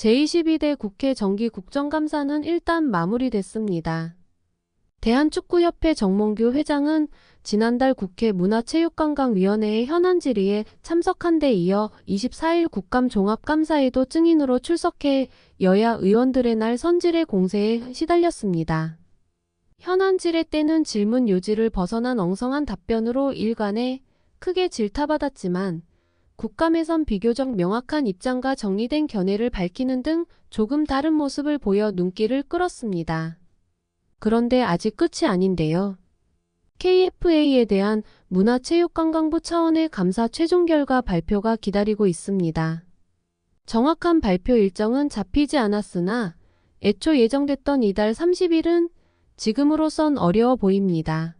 제22대 국회 정기 국정감사는 일단 마무리됐습니다. 대한축구협회 정몽규 회장은 지난달 국회 문화체육관광위원회의 현안 질의에 참석한 데 이어 24일 국감 종합감사에도 증인으로 출석해 여야 의원들의 날 선질의 공세에 시달렸습니다. 현안 질의 때는 질문 요지를 벗어난 엉성한 답변으로 일관에 크게 질타받았지만 국감에선 비교적 명확한 입장과 정리된 견해를 밝히는 등 조금 다른 모습을 보여 눈길을 끌었습니다. 그런데 아직 끝이 아닌데요. KFA에 대한 문화체육관광부 차원의 감사 최종 결과 발표가 기다리고 있습니다. 정확한 발표 일정은 잡히지 않았으나 애초 예정됐던 이달 30일은 지금으로선 어려워 보입니다.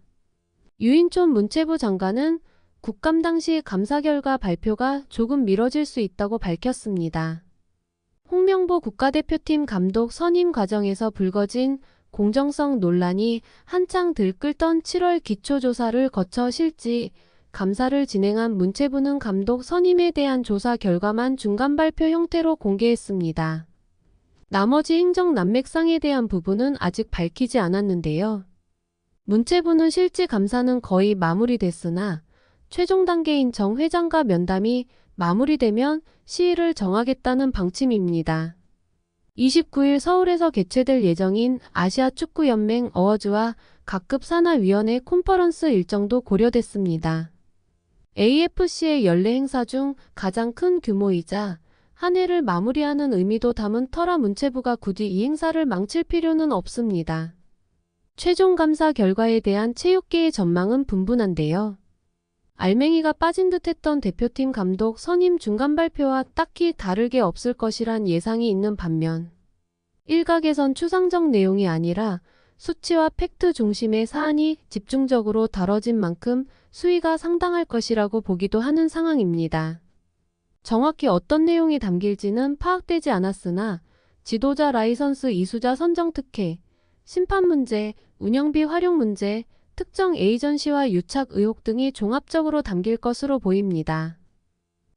유인촌 문체부 장관은 국감 당시 감사 결과 발표가 조금 미뤄질 수 있다고 밝혔습니다. 홍명보 국가대표팀 감독 선임 과정에서 불거진 공정성 논란이 한창 들끓던 7월 기초조사를 거쳐 실지 감사를 진행한 문체부는 감독 선임에 대한 조사 결과만 중간 발표 형태로 공개했습니다. 나머지 행정 난맥상에 대한 부분은 아직 밝히지 않았는데요. 문체부는 실지 감사는 거의 마무리됐으나 최종 단계인 정 회장과 면담이 마무리되면 시일을 정하겠다는 방침입니다. 29일 서울에서 개최될 예정인 아시아축구연맹 어워즈와 각급 산하위원회 컨퍼런스 일정도 고려됐습니다. AFC의 연례 행사 중 가장 큰 규모이자 한 해를 마무리하는 의미도 담은 터라 문체부가 굳이 이 행사를 망칠 필요는 없습니다. 최종 감사 결과에 대한 체육계의 전망은 분분한데요. 알맹이가 빠진 듯했던 대표팀 감독 선임 중간 발표와 딱히 다를 게 없을 것이란 예상이 있는 반면 일각에선 추상적 내용이 아니라 수치와 팩트 중심의 사안이 집중적으로 다뤄진 만큼 수위가 상당할 것이라고 보기도 하는 상황입니다. 정확히 어떤 내용이 담길지는 파악되지 않았으나 지도자 라이선스 이수자 선정 특혜, 심판 문제, 운영비 활용 문제, 특정 에이전시와 유착 의혹 등이 종합적으로 담길 것으로 보입니다.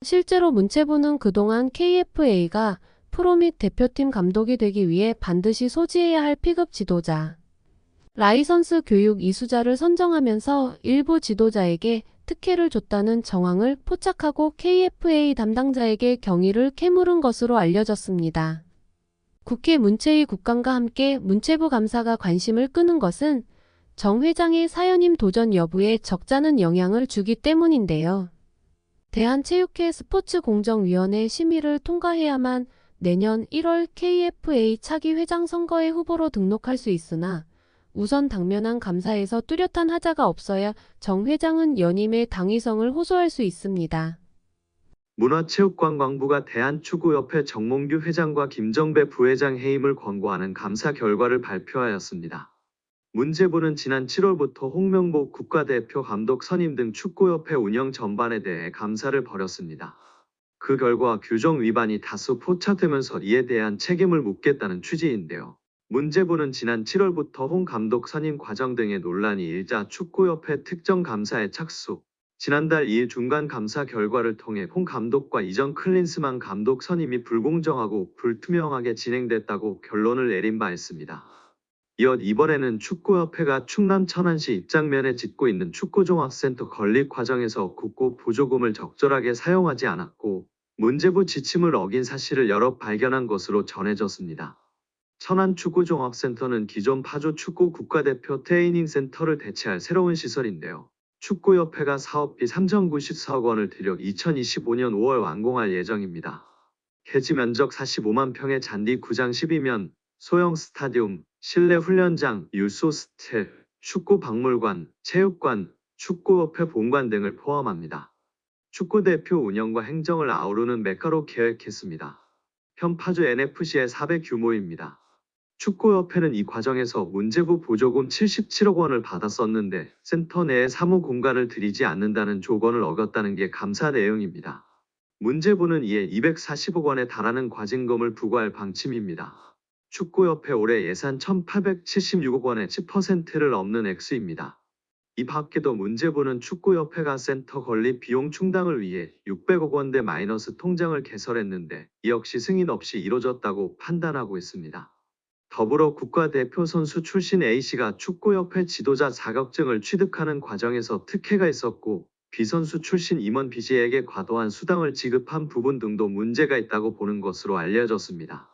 실제로 문체부는 그동안 KFA가 프로 및 대표팀 감독이 되기 위해 반드시 소지해야 할 P급 지도자, 라이선스 교육 이수자를 선정하면서 일부 지도자에게 특혜를 줬다는 정황을 포착하고 KFA 담당자에게 경위를 캐물은 것으로 알려졌습니다. 국회 문체위 국감과 함께 문체부 감사가 관심을 끄는 것은 정 회장의 사연임 도전 여부에 적잖은 영향을 주기 때문인데요. 대한체육회 스포츠공정위원회 심의를 통과해야만 내년 1월 KFA 차기 회장 선거의 후보로 등록할 수 있으나 우선 당면한 감사에서 뚜렷한 하자가 없어야 정 회장은 연임의 당위성을 호소할 수 있습니다. 문화체육관광부가 대한축구협회 정몽규 회장과 김정배 부회장 해임을 권고하는 감사 결과를 발표하였습니다. 문체부는 지난 7월부터 홍명보 국가대표 감독 선임 등 축구협회 운영 전반에 대해 감사를 벌였습니다. 그 결과 규정 위반이 다수 포착되면서 이에 대한 책임을 묻겠다는 취지인데요. 문체부는 지난 7월부터 홍 감독 선임 과정 등의 논란이 일자 축구협회 특정 감사에 착수, 지난달 2일 중간 감사 결과를 통해 홍 감독과 이전 클린스만 감독 선임이 불공정하고 불투명하게 진행됐다고 결론을 내린 바 있습니다. 이어 이번에는 축구협회가 충남 천안시 입장면에 짓고 있는 축구종합센터 건립 과정에서 국고 보조금을 적절하게 사용하지 않았고 문체부 지침을 어긴 사실을 여러 발견한 것으로 전해졌습니다. 천안 축구종합센터는 기존 파주 축구 국가대표 트레이닝센터를 대체할 새로운 시설인데요. 축구협회가 사업비 3,094억 원을 들여 2025년 5월 완공할 예정입니다. 개지 면적 45만 평의 잔디 구장 12면, 소형 스타디움, 실내 훈련장, 유소 스텔, 축구 박물관, 체육관, 축구협회 본관 등을 포함합니다. 축구대표 운영과 행정을 아우르는 메카로 계획했습니다. 현 파주 NFC의 400 규모입니다. 축구협회는 이 과정에서 문체부 보조금 77억 원을 받았었는데 센터 내에 사무 공간을 들이지 않는다는 조건을 어겼다는 게 감사 내용입니다. 문체부는 이에 240억 원에 달하는 과징금을 부과할 방침입니다. 축구협회 올해 예산 1,876억 원의 10%를 넘는 액수입니다. 이 밖에도 문제부는 축구협회가 센터 건립 비용 충당을 위해 600억 원대 마이너스 통장을 개설했는데 이 역시 승인 없이 이뤄졌다고 판단하고 있습니다. 더불어 국가대표 선수 출신 A씨가 축구협회 지도자 자격증을 취득하는 과정에서 특혜가 있었고 B선수 출신 임원 B씨에게 과도한 수당을 지급한 부분 등도 문제가 있다고 보는 것으로 알려졌습니다.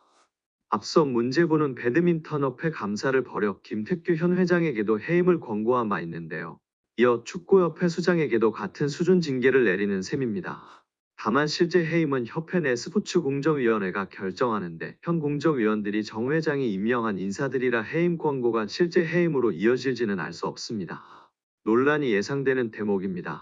앞서 문제부는 배드민턴협회 감사를 벌여 김택규 현 회장에게도 해임을 권고한 바 있는데요. 이어 축구협회 수장에게도 같은 수준 징계를 내리는 셈입니다. 다만 실제 해임은 협회 내 스포츠공정위원회가 결정하는데 현 공정위원들이 정 회장이 임명한 인사들이라 해임 권고가 실제 해임으로 이어질지는 알 수 없습니다. 논란이 예상되는 대목입니다.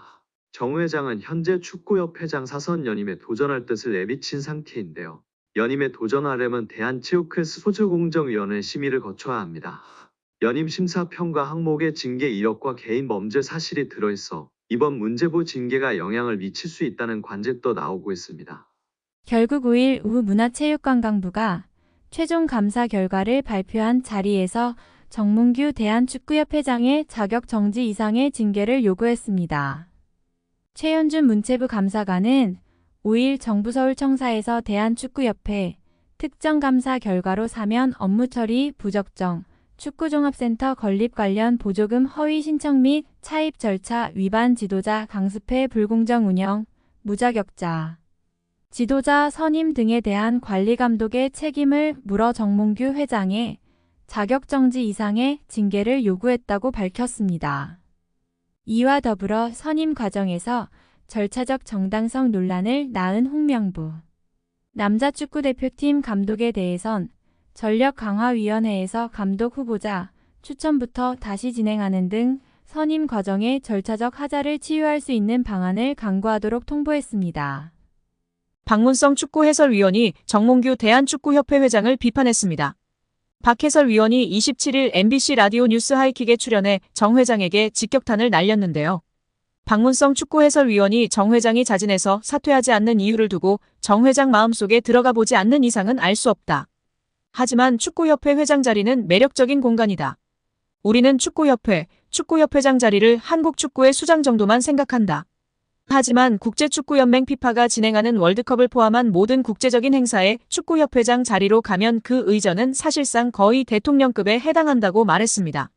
정 회장은 현재 축구협회장 사선 연임에 도전할 뜻을 내비친 상태인데요. 연임에 도전하려면 대한체육회 스포츠공정위원회 심의를 거쳐야 합니다. 연임 심사 평가 항목에 징계 이력과 개인 범죄 사실이 들어있어 이번 문제부 징계가 영향을 미칠 수 있다는 관측도 나오고 있습니다. 결국 5일 오후 문화체육관광부가 최종 감사 결과를 발표한 자리에서 정몽규 대한축구협회장의 자격 정지 이상의 징계를 요구했습니다. 최현준 문체부 감사관은 5일 정부 서울청사에서 대한축구협회 특정 감사 결과로 사면 업무 처리 부적정, 축구종합센터 건립 관련 보조금 허위 신청 및 차입 절차 위반 지도자 강습회 불공정 운영, 무자격자, 지도자 선임 등에 대한 관리 감독의 책임을 물어 정몽규 회장의 자격정지 이상의 징계를 요구했다고 밝혔습니다. 이와 더불어 선임 과정에서 절차적 정당성 논란을 낳은 홍명보 남자축구대표팀 감독에 대해선 전력강화위원회에서 감독 후보자 추천부터 다시 진행하는 등 선임 과정의 절차적 하자를 치유할 수 있는 방안을 강구하도록 통보했습니다. 박문성 축구해설위원이 정몽규 대한축구협회 회장을 비판했습니다. 박 해설위원이 27일 MBC 라디오 뉴스 하이킥에 출연해 정 회장에게 직격탄을 날렸는데요. 박문성 축구해설위원이 정 회장이 자진해서 사퇴하지 않는 이유를 두고 정 회장 마음속에 들어가 보지 않는 이상은 알 수 없다. 하지만 축구협회 회장 자리는 매력적인 공간이다. 우리는 축구협회장 자리를 한국 축구의 수장 정도만 생각한다. 하지만 국제축구연맹 피파가 진행하는 월드컵을 포함한 모든 국제적인 행사에 축구협회장 자리로 가면 그 의전은 사실상 거의 대통령급에 해당한다고 말했습니다.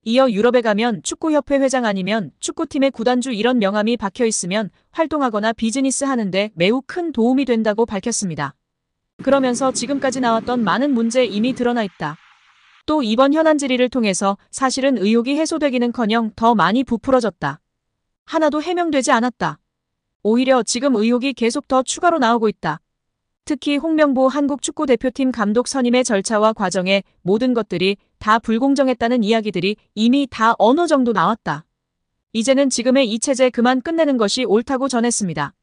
이어 유럽에 가면 축구협회 회장 아니면 축구팀의 구단주 이런 명함이 박혀 있으면 활동하거나 비즈니스 하는데 매우 큰 도움이 된다고 밝혔습니다. 그러면서 지금까지 나왔던 많은 문제 이미 드러나 있다. 또 이번 현안 질의를 통해서 사실은 의혹이 해소되기는커녕 더 많이 부풀어졌다. 하나도 해명되지 않았다. 오히려 지금 의혹이 계속 더 추가로 나오고 있다. 특히 홍명보 한국 축구대표팀 감독 선임의 절차와 과정에 모든 것들이 다 불공정했다는 이야기들이 이미 다 어느 정도 나왔다. 이제는 지금의 이 체제 그만 끝내는 것이 옳다고 전했습니다.